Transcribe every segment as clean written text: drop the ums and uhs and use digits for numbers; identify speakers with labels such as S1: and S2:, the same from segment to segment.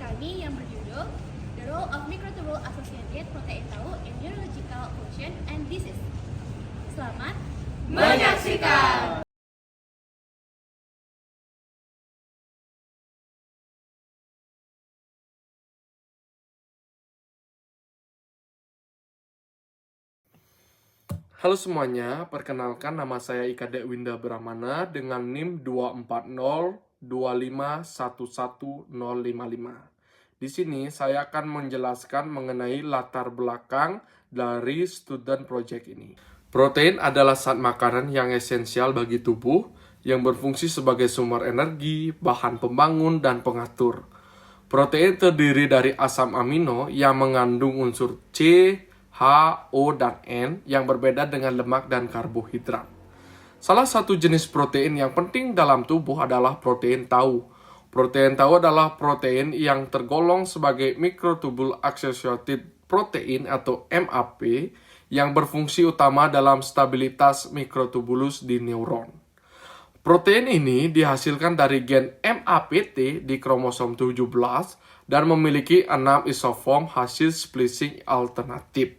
S1: kami yang berjudul The Role of Microtubule Associated Protein Tau in Neurological Function and Disease. Selamat
S2: menyaksikan.
S3: Halo semuanya, perkenalkan nama saya Ika Dekwinda Brahmana dengan NIM 24025111055. Di sini saya akan menjelaskan mengenai latar belakang dari student project ini. Protein adalah zat makanan yang esensial bagi tubuh yang berfungsi sebagai sumber energi, bahan pembangun, dan pengatur. Protein terdiri dari asam amino yang mengandung unsur C, H, O, dan N yang berbeda dengan lemak dan karbohidrat. Salah satu jenis protein yang penting dalam tubuh adalah protein tau. Protein tau adalah protein yang tergolong sebagai microtubule associated protein atau MAP yang berfungsi utama dalam stabilitas mikrotubulus di neuron. Protein ini dihasilkan dari gen MAPT di kromosom 17 dan memiliki 6 isoform hasil splicing alternatif.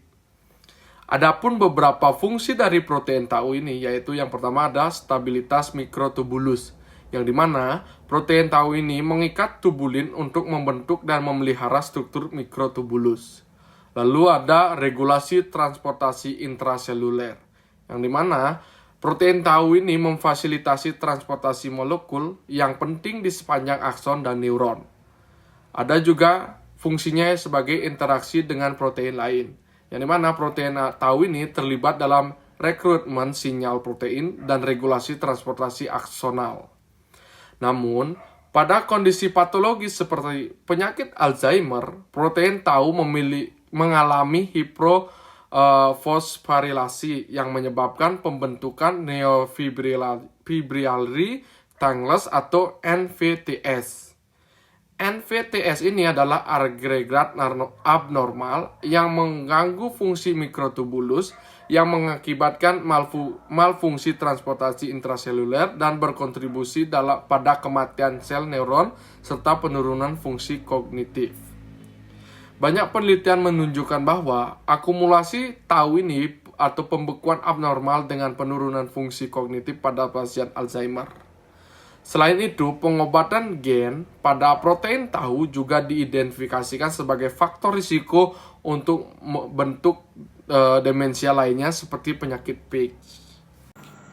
S3: Adapun beberapa fungsi dari protein tau ini, yaitu yang pertama ada stabilitas mikrotubulus, yang dimana protein tau ini mengikat tubulin untuk membentuk dan memelihara struktur mikrotubulus. Lalu ada regulasi transportasi intraseluler, yang dimana protein tau ini memfasilitasi transportasi molekul yang penting di sepanjang akson dan neuron. Ada juga fungsinya sebagai interaksi dengan protein lain, yang dimana protein tau ini terlibat dalam rekrutmen sinyal protein dan regulasi transportasi aksonal. Namun, pada kondisi patologis seperti penyakit Alzheimer, protein tau mengalami hiperfosfarilasi yang menyebabkan pembentukan neofibrillary tangles atau NVTS. NVTS ini adalah agregat abnormal yang mengganggu fungsi mikrotubulus yang mengakibatkan malfungsi transportasi intraseluler dan berkontribusi pada kematian sel neuron serta penurunan fungsi kognitif. Banyak penelitian menunjukkan bahwa akumulasi tau ini atau pembekuan abnormal dengan penurunan fungsi kognitif pada pasien Alzheimer. Selain itu, pengobatan gen pada protein tau juga diidentifikasikan sebagai faktor risiko untuk bentuk demensia lainnya seperti penyakit Pitt.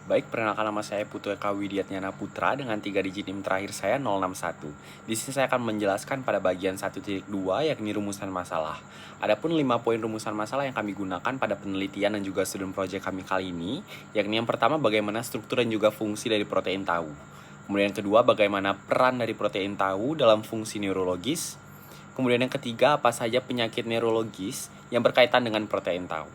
S4: Baik, perkenalkan nama saya Putu Eka Widiatnyana Putra dengan 3 digit NIM terakhir saya 061. Di sini saya akan menjelaskan pada bagian 1.2 yakni rumusan masalah. Adapun 5 poin rumusan masalah yang kami gunakan pada penelitian dan juga student project kami kali ini, yakni yang pertama bagaimana struktur dan juga fungsi dari protein tau. Kemudian yang kedua, bagaimana peran dari protein tau dalam fungsi neurologis. Kemudian yang ketiga, apa saja penyakit neurologis yang berkaitan dengan protein tau.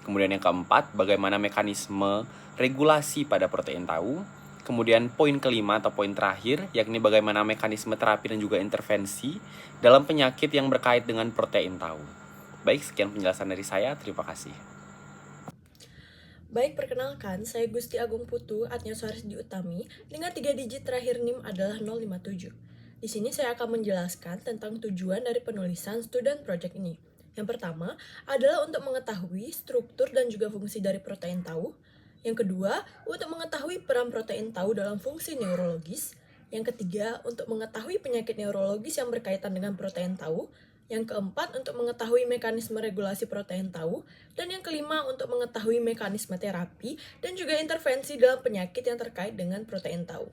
S4: Kemudian yang keempat, bagaimana mekanisme regulasi pada protein tau. Kemudian poin kelima atau poin terakhir, yakni bagaimana mekanisme terapi dan juga intervensi dalam penyakit yang berkait dengan protein tau. Baik, sekian penjelasan dari saya. Terima kasih.
S2: Baik, perkenalkan, saya Gusti Agung Putu Atnya Suharsdi Utami dengan 3 digit terakhir NIM adalah 057. Di sini saya akan menjelaskan tentang tujuan dari penulisan student project ini. Yang pertama adalah untuk mengetahui struktur dan juga fungsi dari protein tau. Yang kedua, untuk mengetahui peran protein tau dalam fungsi neurologis. Yang ketiga, untuk mengetahui penyakit neurologis yang berkaitan dengan protein tau. Yang keempat, untuk mengetahui mekanisme regulasi protein tau. Dan yang kelima, untuk mengetahui mekanisme terapi dan juga intervensi dalam penyakit yang terkait dengan protein tau.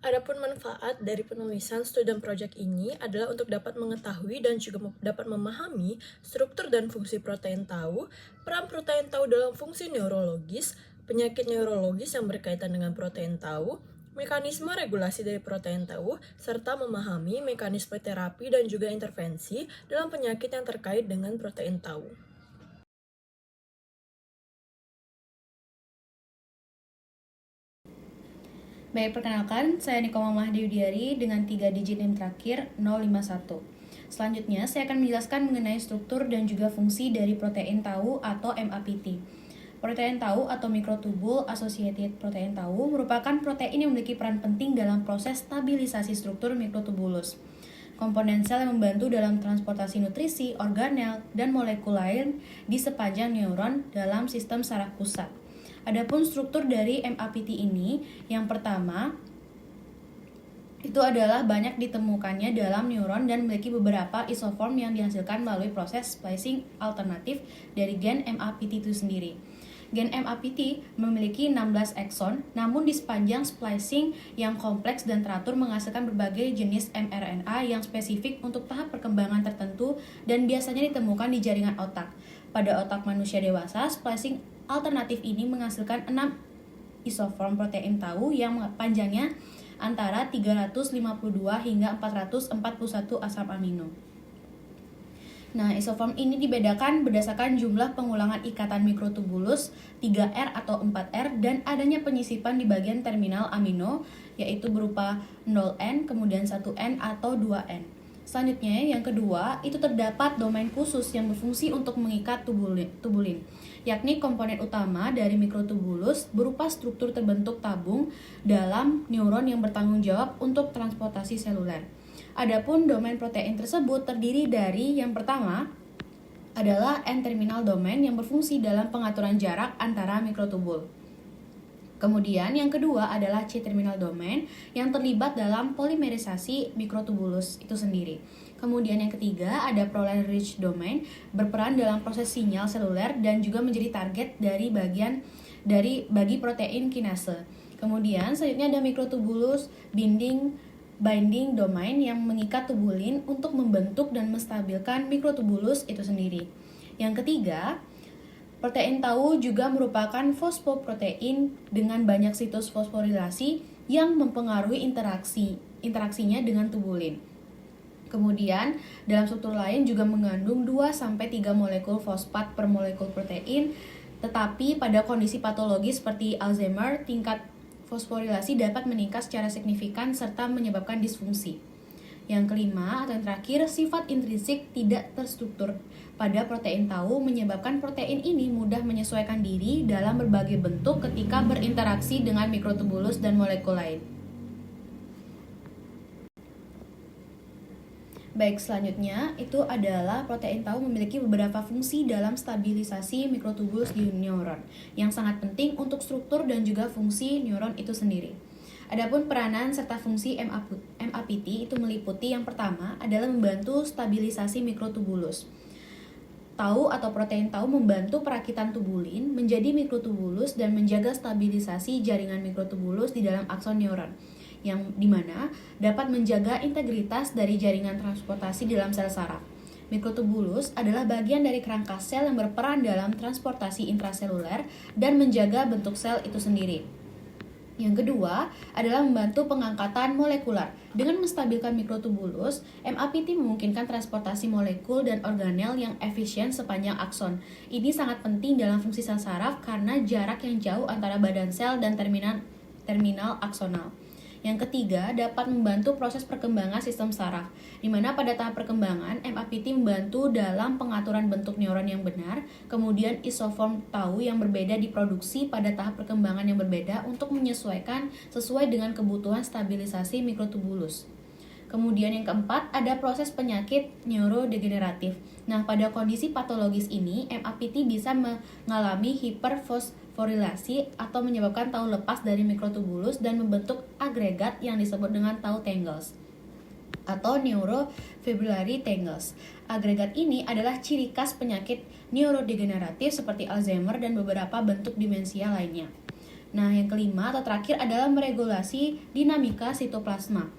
S2: Adapun manfaat dari penulisan student project ini adalah untuk dapat mengetahui dan juga dapat memahami struktur dan fungsi protein tau, peran protein tau dalam fungsi neurologis, penyakit neurologis yang berkaitan dengan protein tau, mekanisme regulasi dari protein tau, serta memahami mekanisme terapi dan juga intervensi dalam penyakit yang terkait dengan protein tau.
S1: Baik, perkenalkan, saya Nikoma Mahdi Udiari dengan 3 digit NIM terakhir 051. Selanjutnya, saya akan menjelaskan mengenai struktur dan juga fungsi dari protein tau atau MAPT. Protein tau atau Microtubule Associated Protein Tau merupakan protein yang memiliki peran penting dalam proses stabilisasi struktur mikrotubulus. komponen sel yang membantu dalam transportasi nutrisi, organel, dan molekul lain di sepanjang neuron dalam sistem saraf pusat. Adapun struktur dari MAPT ini, yang pertama itu adalah banyak ditemukannya dalam neuron dan memiliki beberapa isoform yang dihasilkan melalui proses splicing alternatif dari gen MAPT itu sendiri. Gen MAPT memiliki 16 ekson, namun di sepanjang splicing yang kompleks dan teratur menghasilkan berbagai jenis mRNA yang spesifik untuk tahap perkembangan tertentu dan biasanya ditemukan di jaringan otak. Pada otak manusia dewasa, splicing alternatif ini menghasilkan 6 isoform protein tau yang panjangnya antara 352 hingga 441 asam amino. Nah, isoform ini dibedakan berdasarkan jumlah pengulangan ikatan mikrotubulus 3R atau 4R dan adanya penyisipan di bagian terminal amino, yaitu berupa 0N, kemudian 1N atau 2N. Selanjutnya, yang kedua, itu terdapat domain khusus yang berfungsi untuk mengikat tubulin, yakni komponen utama dari mikrotubulus berupa struktur terbentuk tabung dalam neuron yang bertanggung jawab untuk transportasi seluler. Adapun domain protein tersebut terdiri dari yang pertama adalah N-terminal domain yang berfungsi dalam pengaturan jarak antara mikrotubul. Kemudian yang kedua adalah C-terminal domain yang terlibat dalam polimerisasi mikrotubulus itu sendiri. Kemudian yang ketiga ada proline rich domain berperan dalam proses sinyal seluler dan juga menjadi target bagi protein kinase. Kemudian selanjutnya ada mikrotubulus binding domain yang mengikat tubulin untuk membentuk dan menstabilkan mikrotubulus itu sendiri. Yang ketiga, protein tau juga merupakan fosfoprotein dengan banyak situs fosforilasi yang mempengaruhi interaksinya dengan tubulin. Kemudian, dalam struktur lain juga mengandung 2-3 molekul fosfat per molekul protein, tetapi pada kondisi patologis seperti Alzheimer, tingkat fosforilasi dapat meningkat secara signifikan serta menyebabkan disfungsi. Yang kelima atau yang terakhir, sifat intrinsik tidak terstruktur pada protein tau menyebabkan protein ini mudah menyesuaikan diri dalam berbagai bentuk ketika berinteraksi dengan mikrotubulus dan molekul lain. Baik, selanjutnya itu adalah protein tau memiliki beberapa fungsi dalam stabilisasi mikrotubulus di neuron yang sangat penting untuk struktur dan juga fungsi neuron itu sendiri. Adapun peranan serta fungsi MAPT itu meliputi yang pertama adalah membantu stabilisasi mikrotubulus. Tau atau protein tau membantu perakitan tubulin menjadi mikrotubulus dan menjaga stabilisasi jaringan mikrotubulus di dalam akson neuron, yang dimana dapat menjaga integritas dari jaringan transportasi dalam sel saraf. Mikrotubulus adalah bagian dari kerangka sel yang berperan dalam transportasi intraseluler dan menjaga bentuk sel itu sendiri. Yang kedua adalah membantu pengangkatan molekular. Dengan menstabilkan mikrotubulus, MAPT memungkinkan transportasi molekul dan organel yang efisien sepanjang akson. Ini sangat penting dalam fungsi sel saraf karena jarak yang jauh antara badan sel dan terminal aksonal. Yang ketiga, dapat membantu proses perkembangan sistem saraf, di mana pada tahap perkembangan, MAPT membantu dalam pengaturan bentuk neuron yang benar, kemudian isoform tau yang berbeda diproduksi pada tahap perkembangan yang berbeda untuk menyesuaikan sesuai dengan kebutuhan stabilisasi mikrotubulus. Kemudian yang keempat, ada proses penyakit neurodegeneratif. Nah, pada kondisi patologis ini, MAPT bisa mengalami hiperfosforilasi atau menyebabkan tau lepas dari mikrotubulus dan membentuk agregat yang disebut dengan tau tangles atau neurofibrillary tangles. Agregat ini adalah ciri khas penyakit neurodegeneratif seperti Alzheimer dan beberapa bentuk demensia lainnya. Nah, yang kelima atau terakhir adalah meregulasi dinamika sitoplasma.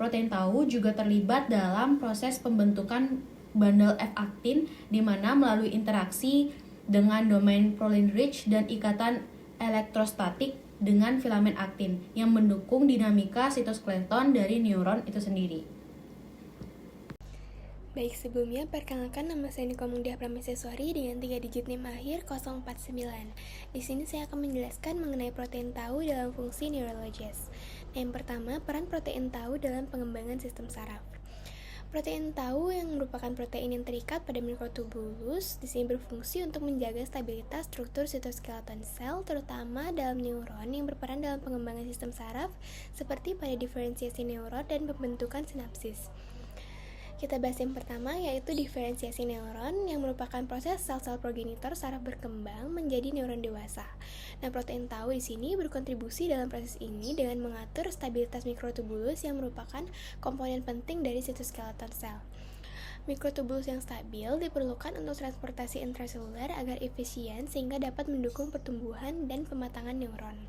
S1: Protein tau juga terlibat dalam proses pembentukan bundle F-aktin di mana melalui interaksi dengan domain proline rich dan ikatan elektrostatik dengan filamen aktin yang mendukung dinamika sitoskeleton dari neuron itu sendiri.
S5: Baik, sebelumnya perkenalkan nama saya Niko Mudia Prameswari dengan 3 digit NIM akhir 049. Di sini saya akan menjelaskan mengenai protein tau dalam fungsi neurologis. Yang pertama, peran protein tau dalam pengembangan sistem saraf. Protein tau yang merupakan protein yang terikat pada mikrotubulus di sini berfungsi untuk menjaga stabilitas struktur sitoskeleton sel, terutama dalam neuron yang berperan dalam pengembangan sistem saraf seperti pada diferensiasi neuron dan pembentukan sinapsis. Kita bahas yang pertama, yaitu diferensiasi neuron, yang merupakan proses sel-sel progenitor saraf berkembang menjadi neuron dewasa. Nah, protein tau di sini berkontribusi dalam proses ini dengan mengatur stabilitas mikrotubulus yang merupakan komponen penting dari sitoskeleton sel. Mikrotubulus yang stabil diperlukan untuk transportasi intraseluler agar efisien sehingga dapat mendukung pertumbuhan dan pematangan neuron.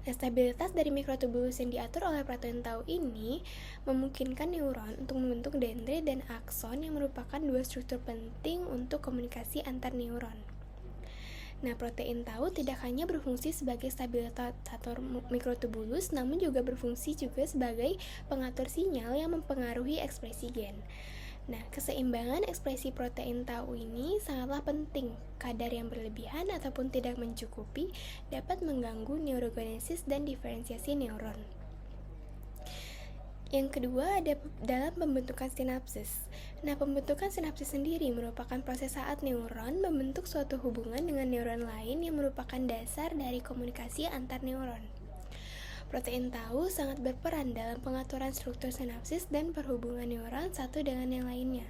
S5: Nah, stabilitas dari mikrotubulus yang diatur oleh protein tau ini memungkinkan neuron untuk membentuk dendrit dan akson yang merupakan dua struktur penting untuk komunikasi antar neuron. Nah, protein tau tidak hanya berfungsi sebagai stabilisator mikrotubulus, namun juga berfungsi sebagai pengatur sinyal yang mempengaruhi ekspresi gen. Nah, keseimbangan ekspresi protein tau ini sangatlah penting. Kadar yang berlebihan ataupun tidak mencukupi dapat mengganggu neurogenesis dan diferensiasi neuron. Yang kedua ada dalam pembentukan sinapsis. Nah, pembentukan sinapsis sendiri merupakan proses saat neuron membentuk suatu hubungan dengan neuron lain yang merupakan dasar dari komunikasi antar neuron. Protein tau sangat berperan dalam pengaturan struktur sinapsis dan perhubungan neuron satu dengan yang lainnya.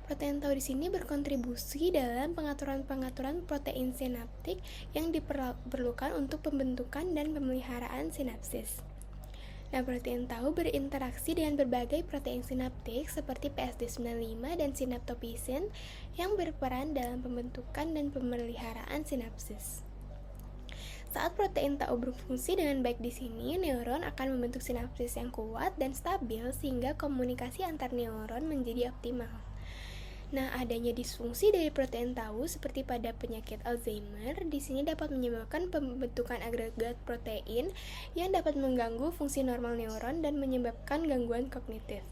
S5: Protein tau di sini berkontribusi dalam pengaturan protein sinaptik yang diperlukan untuk pembentukan dan pemeliharaan sinapsis. Nah, protein tau berinteraksi dengan berbagai protein sinaptik seperti PSD95 dan synaptophysin yang berperan dalam pembentukan dan pemeliharaan sinapsis. Saat protein tau berfungsi dengan baik di sini, neuron akan membentuk sinapsis yang kuat dan stabil sehingga komunikasi antar neuron menjadi optimal. Nah, adanya disfungsi dari protein tau seperti pada penyakit Alzheimer di sini dapat menyebabkan pembentukan agregat protein yang dapat mengganggu fungsi normal neuron dan menyebabkan gangguan kognitif.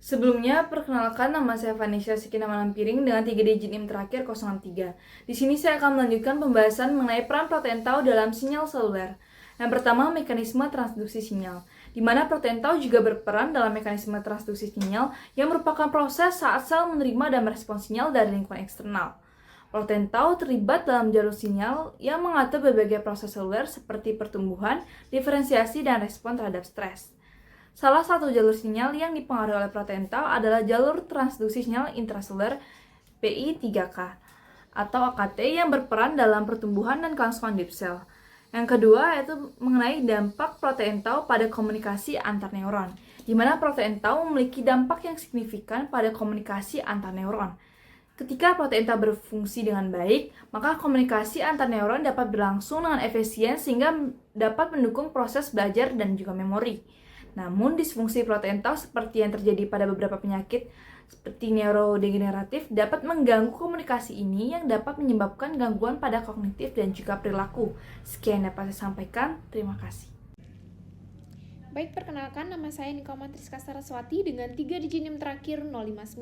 S6: Sebelumnya, perkenalkan nama saya Vanisha Sikina Malampiring dengan 3 digit NIM terakhir 03. Di sini saya akan melanjutkan pembahasan mengenai peran protein tau dalam sinyal seluler. Yang pertama, mekanisme transduksi sinyal, di mana protein tau juga berperan dalam mekanisme transduksi sinyal yang merupakan proses saat sel menerima dan merespons sinyal dari lingkungan eksternal. Protein tau terlibat dalam jalur sinyal yang mengatur berbagai proses seluler seperti pertumbuhan, diferensiasi, dan respon terhadap stres. Salah satu jalur sinyal yang dipengaruhi oleh protein tau adalah jalur transduksi sinyal intraseluler PI3K atau AKT yang berperan dalam pertumbuhan dan kelangsungan deep cell. Yang kedua yaitu mengenai dampak protein tau pada komunikasi antar neuron, di mana protein tau memiliki dampak yang signifikan pada komunikasi antar neuron. Ketika protein tau berfungsi dengan baik, maka komunikasi antar neuron dapat berlangsung dengan efisien sehingga dapat mendukung proses belajar dan juga memori. Namun, disfungsi protein tau seperti yang terjadi pada beberapa penyakit seperti neurodegeneratif dapat mengganggu komunikasi ini yang dapat menyebabkan gangguan pada kognitif dan juga perilaku. Sekian yang dapat saya sampaikan. Terima kasih.
S1: Baik, perkenalkan nama saya Nikoma Triska Saraswati dengan 3 digit NIM terakhir 059.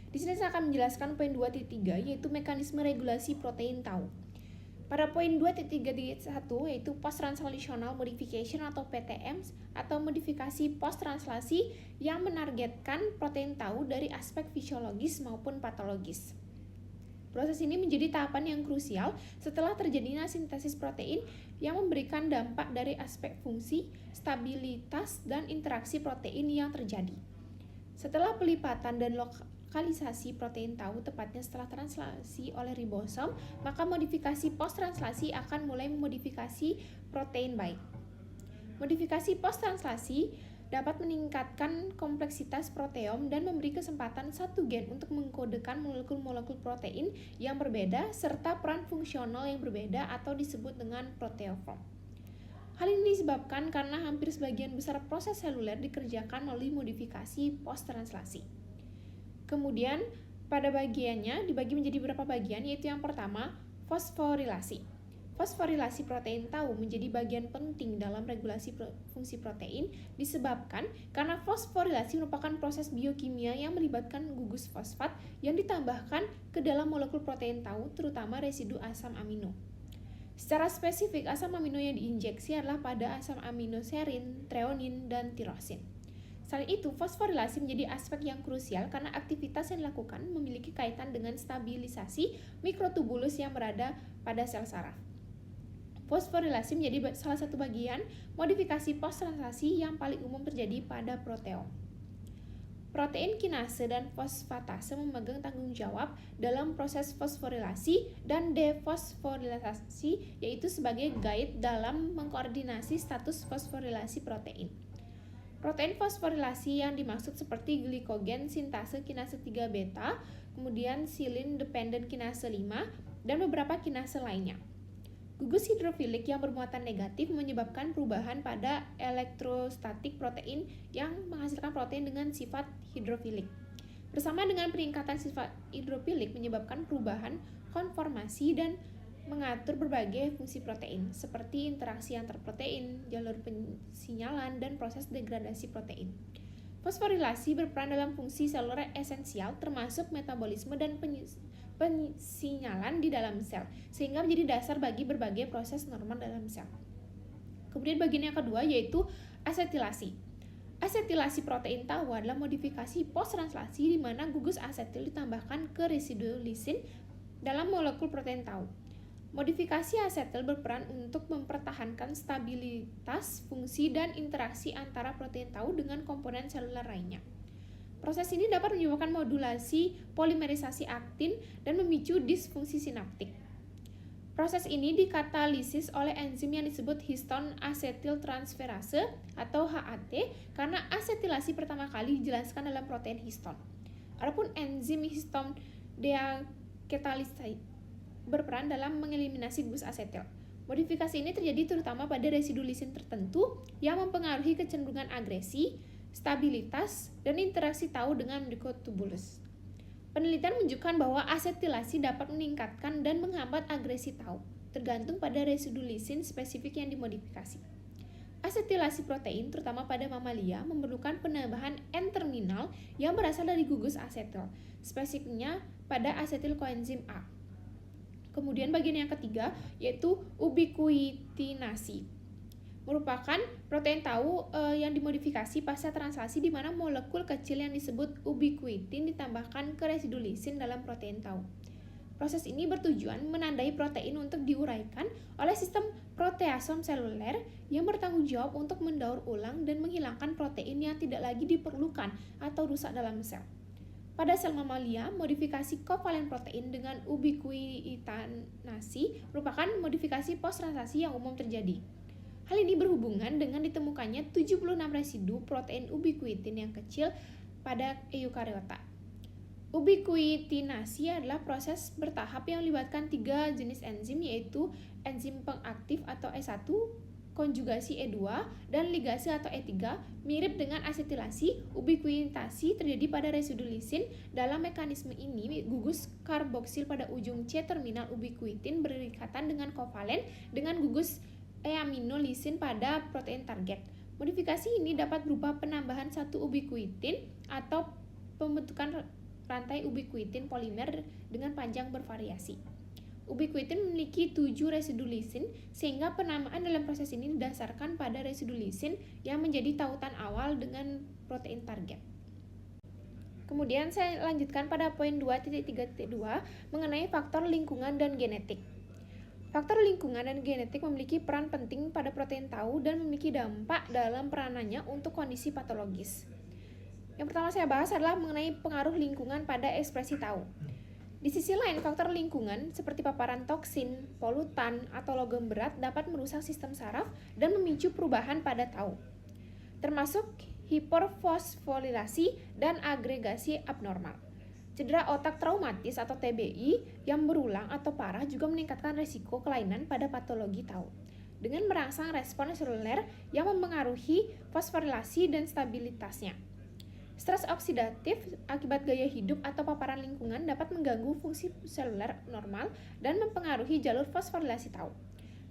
S1: Di sini saya akan menjelaskan poin 2.3 yaitu mekanisme regulasi protein tau. Pada poin 2.3.1 yaitu post-translational modification atau PTM atau modifikasi post-translasi yang menargetkan protein tau dari aspek fisiologis maupun patologis. Proses ini menjadi tahapan yang krusial setelah terjadinya sintesis protein yang memberikan dampak dari aspek fungsi, stabilitas, dan interaksi protein yang terjadi. Setelah pelipatan dan lokalisasi protein tau tepatnya setelah translasi oleh ribosom, maka modifikasi post-translasi akan mulai memodifikasi protein baik. Modifikasi post-translasi dapat meningkatkan kompleksitas proteom dan memberi kesempatan satu gen untuk mengkodekan molekul-molekul protein yang berbeda serta peran fungsional yang berbeda atau disebut dengan proteoform. Hal ini disebabkan karena hampir sebagian besar proses seluler dikerjakan melalui modifikasi post-translasi. Kemudian, pada bagiannya dibagi menjadi beberapa bagian, yaitu yang pertama, fosforilasi. Fosforilasi protein tau menjadi bagian penting dalam regulasi fungsi protein disebabkan karena fosforilasi merupakan proses biokimia yang melibatkan gugus fosfat yang ditambahkan ke dalam molekul protein tau, terutama residu asam amino. Secara spesifik, asam amino yang diinjeksi adalah pada asam amino serin, treonin, dan tirosin. Selain itu, fosforilasi menjadi aspek yang krusial karena aktivitas yang dilakukan memiliki kaitan dengan stabilisasi mikrotubulus yang berada pada sel saraf. Fosforilasi menjadi salah satu bagian modifikasi post-translasi yang paling umum terjadi pada proteom.
S7: protein kinase dan fosfatase memegang tanggung jawab dalam proses fosforilasi dan defosforilasi, yaitu sebagai guide dalam mengkoordinasi status fosforilasi protein. Protein fosforilasi yang dimaksud seperti glikogen sintase kinase 3 beta, kemudian silin dependent kinase 5, dan beberapa kinase lainnya. Gugus hidrofilik yang bermuatan negatif menyebabkan perubahan pada elektrostatik protein yang menghasilkan protein dengan sifat hidrofilik. Bersama dengan peningkatan sifat hidrofilik menyebabkan perubahan konformasi dan mengatur berbagai fungsi protein, seperti interaksi antar protein, jalur pensinyalan, dan proses degradasi protein. Fosforilasi berperan dalam fungsi seluler esensial termasuk metabolisme dan pensinyalan di dalam sel, sehingga menjadi dasar bagi berbagai proses normal dalam sel. Kemudian bagian yang kedua yaitu asetilasi. Asetilasi protein tau adalah modifikasi post-translasi di mana gugus asetil ditambahkan ke residu lisin dalam molekul protein tau. Modifikasi asetil berperan untuk mempertahankan stabilitas fungsi dan interaksi antara protein tau dengan komponen seluler lainnya. Proses ini dapat menyebabkan modulasi polimerisasi aktin dan memicu disfungsi sinaptik. Proses ini dikatalisis oleh enzim yang disebut histone asetiltransferase atau HAT karena asetilasi pertama kali dijelaskan dalam protein histone. Adapun enzim histone deaketalisasi berperan dalam mengeliminasi gugus asetil. Modifikasi ini terjadi terutama pada residu lisin tertentu yang mempengaruhi kecenderungan agresi, stabilitas, dan interaksi tau dengan microtubulus. Penelitian menunjukkan bahwa asetilasi dapat meningkatkan dan menghambat agresi tau, tergantung pada residu lisin spesifik yang dimodifikasi. Asetilasi protein, terutama pada mamalia, memerlukan penambahan N-terminal yang berasal dari gugus asetil, spesifiknya pada asetil koenzim A. Kemudian bagian yang ketiga yaitu ubiquitinasi. Merupakan protein tau yang dimodifikasi pasca translasi di mana molekul kecil yang disebut ubiquitin ditambahkan ke residu lisin dalam protein tau. Proses ini bertujuan menandai protein untuk diuraikan oleh sistem proteasom seluler yang bertanggung jawab untuk mendaur ulang dan menghilangkan protein yang tidak lagi diperlukan atau rusak dalam sel. Pada sel mamalia, modifikasi kovalen protein dengan ubiquitinasi merupakan modifikasi post-translasi yang umum terjadi. Hal ini berhubungan dengan ditemukannya 76 residu protein ubiquitin yang kecil pada eukariota. Ubiquitinasi adalah proses bertahap yang melibatkan 3 jenis enzim yaitu enzim pengaktif atau E1, konjugasi E2, dan ligase atau E3. Mirip dengan asetilasi, ubiquitinasi terjadi pada residu lisin. Dalam mekanisme ini, gugus karboksil pada ujung C-terminal ubiquitin berikatan dengan kovalen dengan gugus E-amino lisin pada protein target. Modifikasi ini dapat berupa penambahan satu ubiquitin atau pembentukan rantai ubiquitin polimer dengan panjang bervariasi. Ubiquitin memiliki 7 residu lisin, sehingga penamaan dalam proses ini didasarkan pada residu lisin yang menjadi tautan awal dengan protein target. Kemudian saya lanjutkan pada poin 2.3.2 mengenai faktor lingkungan dan genetik. Faktor lingkungan dan genetik memiliki peran penting pada protein tau dan memiliki dampak dalam peranannya untuk kondisi patologis. Yang pertama saya bahas adalah mengenai pengaruh lingkungan pada ekspresi tau. Di sisi lain, faktor lingkungan seperti paparan toksin, polutan, atau logam berat dapat merusak sistem saraf dan memicu perubahan pada tau, termasuk hiperfosforilasi dan agregasi abnormal. Cedera otak traumatis atau TBI yang berulang atau parah juga meningkatkan risiko kelainan pada patologi tau, dengan merangsang respon seluler yang mempengaruhi fosforilasi dan stabilitasnya. Stres oksidatif akibat gaya hidup atau paparan lingkungan dapat mengganggu fungsi seluler normal dan mempengaruhi jalur fosforilasi tau.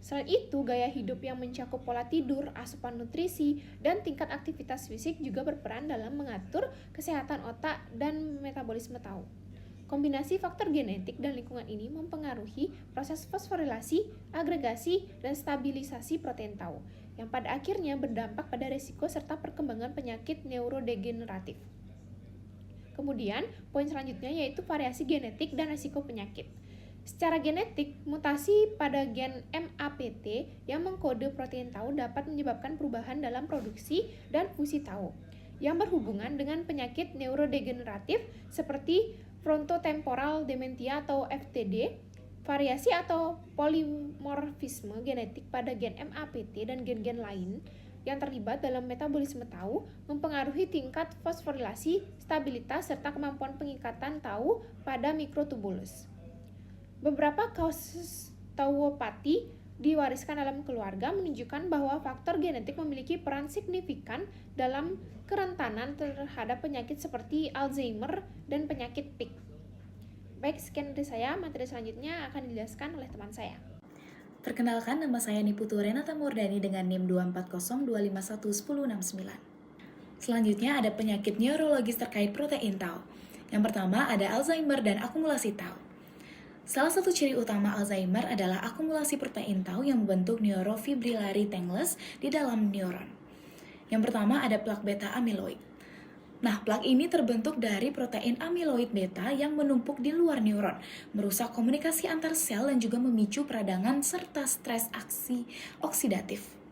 S7: Selain itu, gaya hidup yang mencakup pola tidur, asupan nutrisi, dan tingkat aktivitas fisik juga berperan dalam mengatur kesehatan otak dan metabolisme tau. Kombinasi faktor genetik dan lingkungan ini mempengaruhi proses fosforilasi, agregasi, dan stabilisasi protein tau, yang pada akhirnya berdampak pada risiko serta perkembangan penyakit neurodegeneratif. Kemudian, poin selanjutnya yaitu variasi genetik dan risiko penyakit. Secara genetik, mutasi pada gen MAPT yang mengkode protein tau dapat menyebabkan perubahan dalam produksi dan fungsi tau. yang berhubungan dengan penyakit neurodegeneratif seperti frontotemporal dementia atau FTD, variasi atau polimorfisme genetik pada gen MAPT dan gen-gen lain yang terlibat dalam metabolisme tau mempengaruhi tingkat fosforilasi, stabilitas, serta kemampuan pengikatan tau pada mikrotubulus. Beberapa kasus tauopati diwariskan dalam keluarga menunjukkan bahwa faktor genetik memiliki peran signifikan dalam kerentanan terhadap penyakit seperti Alzheimer dan penyakit Pick. Baik, sekian dari saya. Materi selanjutnya akan dijelaskan oleh teman saya.
S1: Perkenalkan, nama saya Niputu Renata Murdani dengan NIM 240251169. Selanjutnya ada penyakit neurologis terkait protein tau. Yang pertama ada Alzheimer dan akumulasi tau. Salah satu ciri utama Alzheimer adalah akumulasi protein tau yang membentuk neurofibrillary tangles di dalam neuron. Yang pertama ada plak beta amyloid. Nah, plak ini terbentuk dari protein amyloid beta yang menumpuk di luar neuron, merusak komunikasi antar sel dan juga memicu peradangan serta stres oksidatif.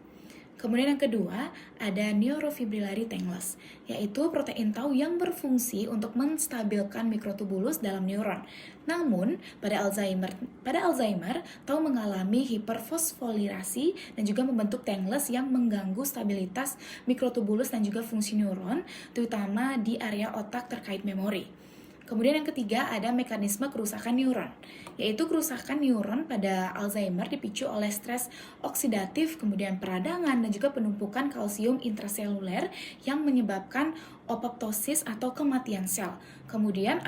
S1: Kemudian yang kedua, ada neurofibrillary tangles, yaitu protein tau yang berfungsi untuk menstabilkan mikrotubulus dalam neuron. Namun, pada Alzheimer, tau mengalami hiperfosforilasi dan juga membentuk tangles yang mengganggu stabilitas mikrotubulus dan juga fungsi neuron, terutama di area otak terkait memori. Kemudian yang ketiga ada mekanisme kerusakan neuron, yaitu kerusakan neuron pada Alzheimer dipicu oleh stres oksidatif, kemudian peradangan dan juga penumpukan kalsium intraseluler yang menyebabkan apoptosis atau kematian sel. Kemudian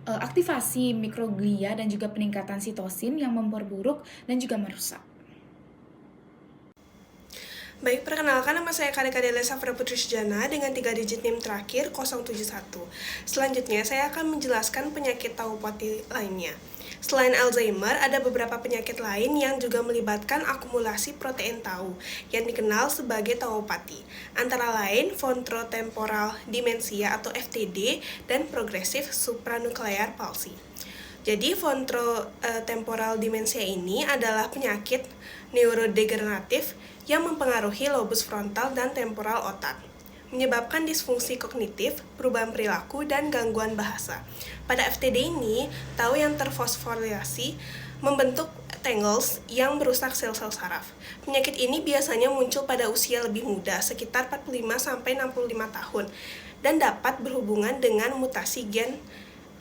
S1: aktivasi mikroglia dan juga peningkatan sitosin yang memperburuk dan juga merusak.
S8: Baik, perkenalkan nama saya Kadek Safra Putri Sujana dengan 3 digit NIM terakhir 071. Selanjutnya, saya akan menjelaskan penyakit tauopati lainnya. Selain Alzheimer, ada beberapa penyakit lain yang juga melibatkan akumulasi protein tau, yang dikenal sebagai tauopati. Antara lain, frontotemporal dementia atau FTD dan progressive supranuclear palsy. Jadi, frontotemporal dementia ini adalah penyakit neurodegeneratif yang mempengaruhi lobus frontal dan temporal otak, menyebabkan disfungsi kognitif, perubahan perilaku, dan gangguan bahasa. Pada FTD ini, tau yang terfosforilasi membentuk tangles yang merusak sel-sel saraf. Penyakit ini biasanya muncul pada usia lebih muda, sekitar 45-65 tahun, dan dapat berhubungan dengan mutasi gen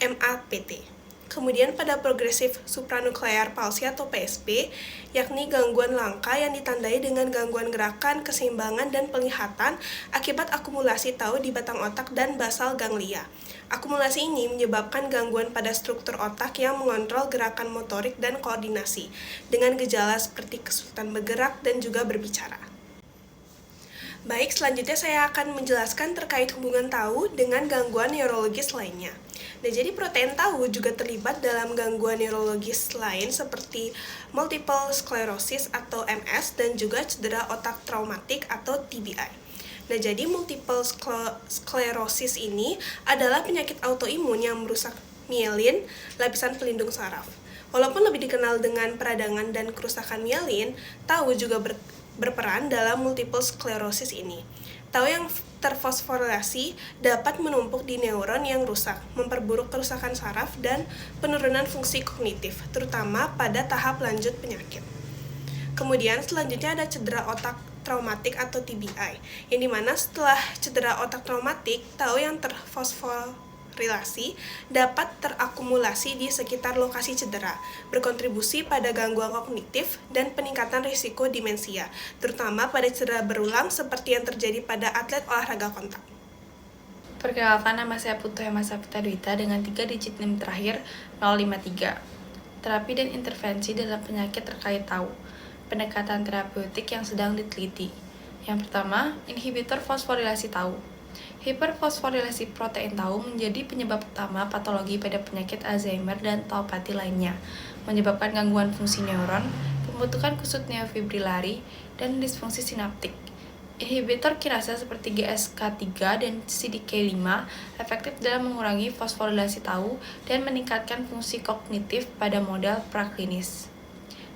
S8: MAPT. Kemudian pada progressive supranuclear palsy atau PSP, yakni gangguan langka yang ditandai dengan gangguan gerakan, keseimbangan, dan penglihatan akibat akumulasi tau di batang otak dan basal ganglia. Akumulasi ini menyebabkan gangguan pada struktur otak yang mengontrol gerakan motorik dan koordinasi, dengan gejala seperti kesulitan bergerak dan juga berbicara. Baik, selanjutnya saya akan menjelaskan terkait hubungan tau dengan gangguan neurologis lainnya. Nah, jadi protein tau juga terlibat dalam gangguan neurologis lain seperti multiple sclerosis atau MS dan juga cedera otak traumatik atau TBI. Nah, jadi multiple sclerosis ini adalah penyakit autoimun yang merusak mielin, lapisan pelindung saraf. Walaupun lebih dikenal dengan peradangan dan kerusakan mielin, tau juga berperan dalam multiple sclerosis ini. Tau yang terfosforilasi dapat menumpuk di neuron yang rusak, memperburuk kerusakan saraf dan penurunan fungsi kognitif, terutama pada tahap lanjut penyakit. Kemudian selanjutnya ada cedera otak traumatik atau TBI, yang dimana setelah cedera otak traumatik, tau yang terfosforilasi dapat terakumulasi di sekitar lokasi cedera, berkontribusi pada gangguan kognitif dan peningkatan risiko demensia, terutama pada cedera berulang seperti yang terjadi pada atlet olahraga kontak.
S6: Perkenalkan, nama saya Putu Hema Sapita Dwita dengan 3 digit NIM terakhir 053. Terapi dan intervensi dalam penyakit terkait tau. Pendekatan terapeutik yang sedang diteliti. Yang pertama, inhibitor fosforilasi tau. Hiperfosforilasi protein tau menjadi penyebab utama patologi pada penyakit Alzheimer dan tauopati lainnya, menyebabkan gangguan fungsi neuron, pembentukan kusut neofibrillari, dan disfungsi sinaptik. Inhibitor kinasa seperti GSK3 dan CDK5 efektif dalam mengurangi fosforilasi tau dan meningkatkan fungsi kognitif pada model praklinis.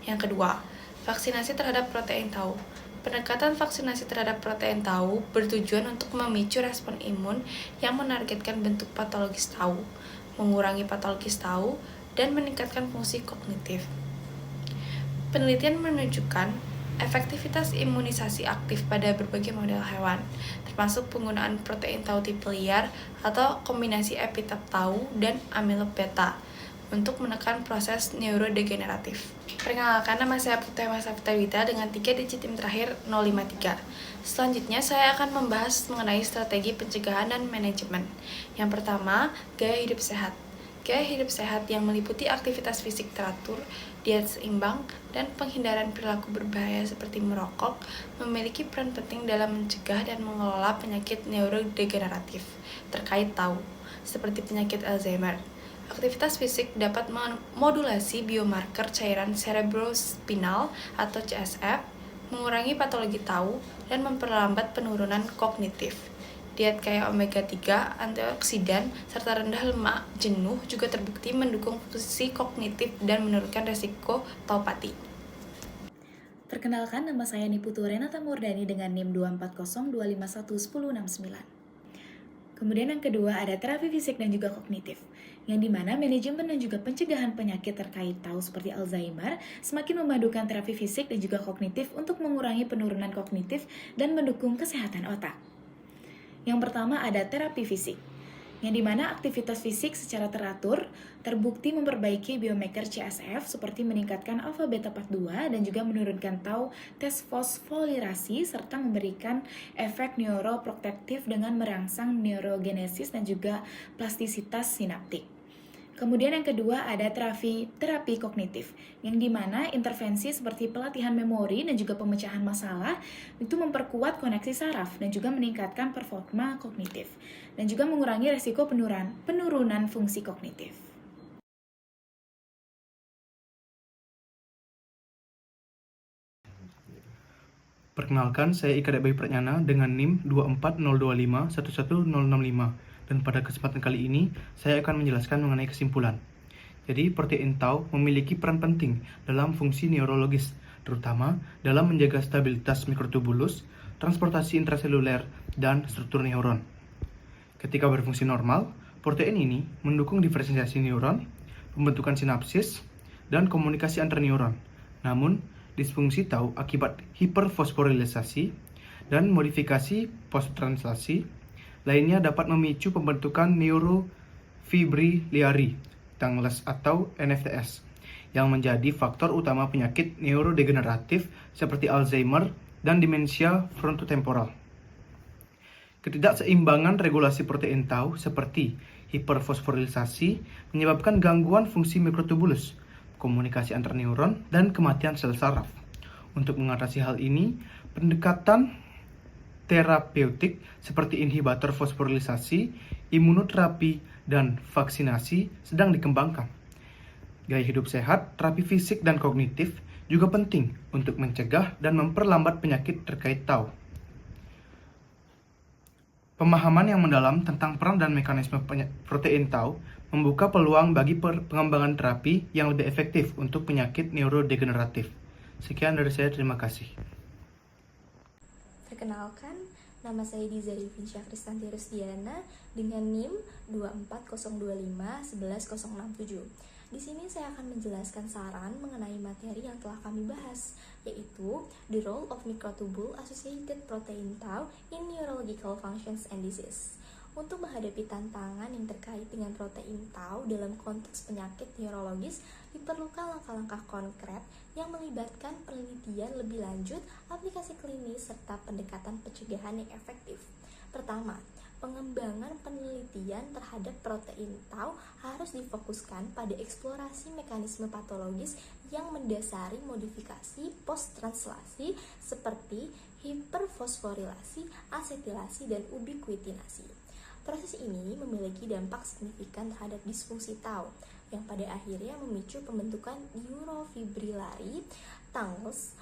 S6: Yang kedua, vaksinasi terhadap protein tau. Pendekatan vaksinasi terhadap protein tau bertujuan untuk memicu respon imun yang menargetkan bentuk patologis tau, mengurangi patologis tau, dan meningkatkan fungsi kognitif. Penelitian menunjukkan efektivitas imunisasi aktif pada berbagai model hewan, termasuk penggunaan protein tau tipe liar atau kombinasi epitop tau dan amilop beta untuk menekan proses neurodegeneratif. Perkenalkan, nama saya Putri Wita dengan 3 digit NIM terakhir 053. Selanjutnya saya akan membahas mengenai strategi pencegahan dan manajemen. Yang pertama, gaya hidup sehat. Gaya hidup sehat yang meliputi aktivitas fisik teratur, diet seimbang, dan penghindaran perilaku berbahaya seperti merokok memiliki peran penting dalam mencegah dan mengelola penyakit neurodegeneratif terkait tau, seperti penyakit Alzheimer. Aktivitas fisik dapat memodulasi biomarker cairan cerebrospinal atau CSF, mengurangi patologi tau, dan memperlambat penurunan kognitif. Diet kaya omega-3, antioksidan, serta rendah lemak jenuh juga terbukti mendukung fungsi kognitif dan menurunkan resiko taupati.
S1: Perkenalkan, nama saya Niputu Renata Murdani dengan NIM 240251159. Kemudian yang kedua ada terapi fisik dan juga kognitif, yang dimana manajemen dan juga pencegahan penyakit terkait tau seperti Alzheimer semakin memadukan terapi fisik dan juga kognitif untuk mengurangi penurunan kognitif dan mendukung kesehatan otak. Yang pertama ada terapi fisik, yang dimana aktivitas fisik secara teratur terbukti memperbaiki biomarker CSF seperti meningkatkan alfa beta 42 dan juga menurunkan tau tes fosforilasi serta memberikan efek neuroprotektif dengan merangsang neurogenesis dan juga plastisitas sinaptik. Kemudian yang kedua ada terapi kognitif, yang dimana intervensi seperti pelatihan memori dan juga pemecahan masalah itu memperkuat koneksi saraf dan juga meningkatkan performa kognitif dan juga mengurangi resiko penurunan fungsi kognitif.
S9: Perkenalkan, saya Ika Bayi Pratnyana dengan NIM 24025111065. Dan pada kesempatan kali ini, saya akan menjelaskan mengenai kesimpulan. Jadi, protein tau memiliki peran penting dalam fungsi neurologis, terutama dalam menjaga stabilitas mikrotubulus, transportasi intraseluler, dan struktur neuron. Ketika berfungsi normal, protein ini mendukung diferensiasi neuron, pembentukan sinapsis, dan komunikasi antar neuron. Namun, disfungsi tau akibat hiperfosforilisasi dan modifikasi posttranslasi lainnya dapat memicu pembentukan neurofibrillari tangles atau NFTS yang menjadi faktor utama penyakit neurodegeneratif seperti Alzheimer dan demensia frontotemporal. Ketidakseimbangan regulasi protein tau seperti hiperfosforilisasi menyebabkan gangguan fungsi mikrotubulus, komunikasi antar neuron, dan kematian sel saraf. Untuk mengatasi hal ini, pendekatan terapeutik seperti inhibitor fosforilisasi, imunoterapi, dan vaksinasi sedang dikembangkan. Gaya hidup sehat, terapi fisik, dan kognitif juga penting untuk mencegah dan memperlambat penyakit terkait tau. Pemahaman yang mendalam tentang peran dan mekanisme protein tau membuka peluang bagi pengembangan terapi yang lebih efektif untuk penyakit neurodegeneratif. Sekian dari saya, terima kasih.
S10: Perkenalkan, nama saya Diza Devinsya Kristanti Rusdiana dengan NIM 24025111067. Di sini saya akan menjelaskan saran mengenai materi yang telah kami bahas, yaitu the role of microtubule associated protein tau in neurological functions and disease. Untuk menghadapi tantangan yang terkait dengan protein tau dalam konteks penyakit neurologis, diperlukan langkah-langkah konkret yang melibatkan penelitian lebih lanjut, aplikasi klinis, serta pendekatan pencegahan yang efektif. Pertama, pengembangan penelitian terhadap protein tau harus difokuskan pada eksplorasi mekanisme patologis yang mendasari modifikasi post-translasi seperti hiperfosforilasi, asetilasi, dan ubiquitinasi. Proses ini memiliki dampak signifikan terhadap disfungsi tau, yang pada akhirnya memicu pembentukan neurofibrillari tangles.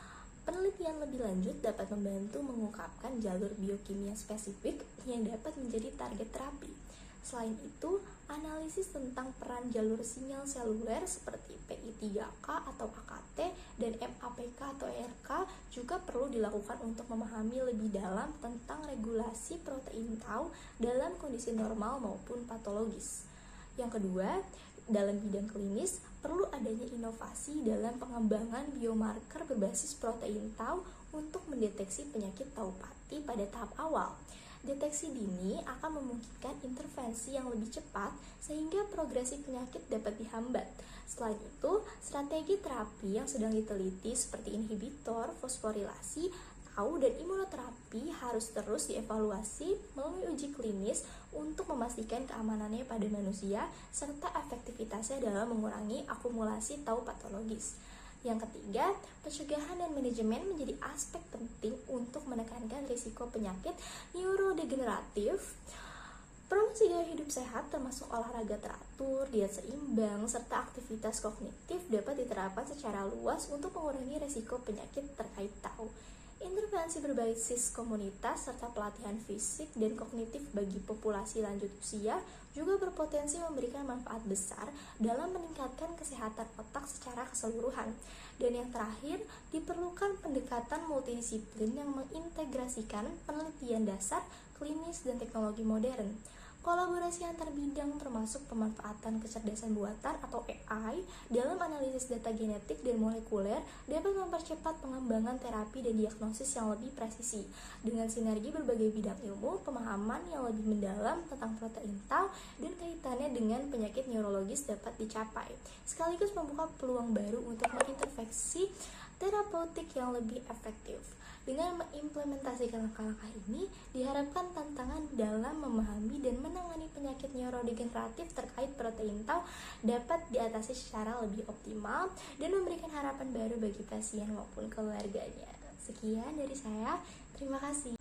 S10: Penelitian lebih lanjut dapat membantu mengungkapkan jalur biokimia spesifik yang dapat menjadi target terapi. Selain itu, analisis tentang peran jalur sinyal seluler seperti PI3K atau AKT dan MAPK atau ERK juga perlu dilakukan untuk memahami lebih dalam tentang regulasi protein tau dalam kondisi normal maupun patologis. Yang kedua, dalam bidang klinis, perlu adanya inovasi dalam pengembangan biomarker berbasis protein tau untuk mendeteksi penyakit taupati pada tahap awal. Deteksi dini akan memungkinkan intervensi yang lebih cepat sehingga progresi penyakit dapat dihambat. Selain itu, strategi terapi yang sedang diteliti seperti inhibitor, fosforilasi, tau, dan imunoterapi harus terus dievaluasi melalui uji klinis untuk memastikan keamanannya pada manusia serta efektivitasnya dalam mengurangi akumulasi tau patologis. Yang ketiga, pencegahan dan manajemen menjadi aspek penting untuk menekankan risiko penyakit neurodegeneratif. Promosi gaya hidup sehat termasuk olahraga teratur, diet seimbang, serta aktivitas kognitif dapat diterapkan secara luas untuk mengurangi risiko penyakit terkait tau. Intervensi berbasis komunitas serta pelatihan fisik dan kognitif bagi populasi lanjut usia juga berpotensi memberikan manfaat besar dalam meningkatkan kesehatan otak secara keseluruhan. Dan yang terakhir, diperlukan pendekatan multidisiplin yang mengintegrasikan penelitian dasar, klinis, dan teknologi modern. Kolaborasi antar bidang termasuk pemanfaatan kecerdasan buatan atau AI dalam analisis data genetik dan molekuler dapat mempercepat pengembangan terapi dan diagnosis yang lebih presisi. Dengan sinergi berbagai bidang ilmu, pemahaman yang lebih mendalam tentang protein tau dan kaitannya dengan penyakit neurologis dapat dicapai, sekaligus membuka peluang baru untuk mengintervensi terapeutik yang lebih efektif. Dengan mengimplementasikan langkah-langkah ini, diharapkan tantangan dalam memahami dan menangani penyakit neurodegeneratif terkait protein tau dapat diatasi secara lebih optimal dan memberikan harapan baru bagi pasien maupun keluarganya. Sekian dari saya, terima kasih.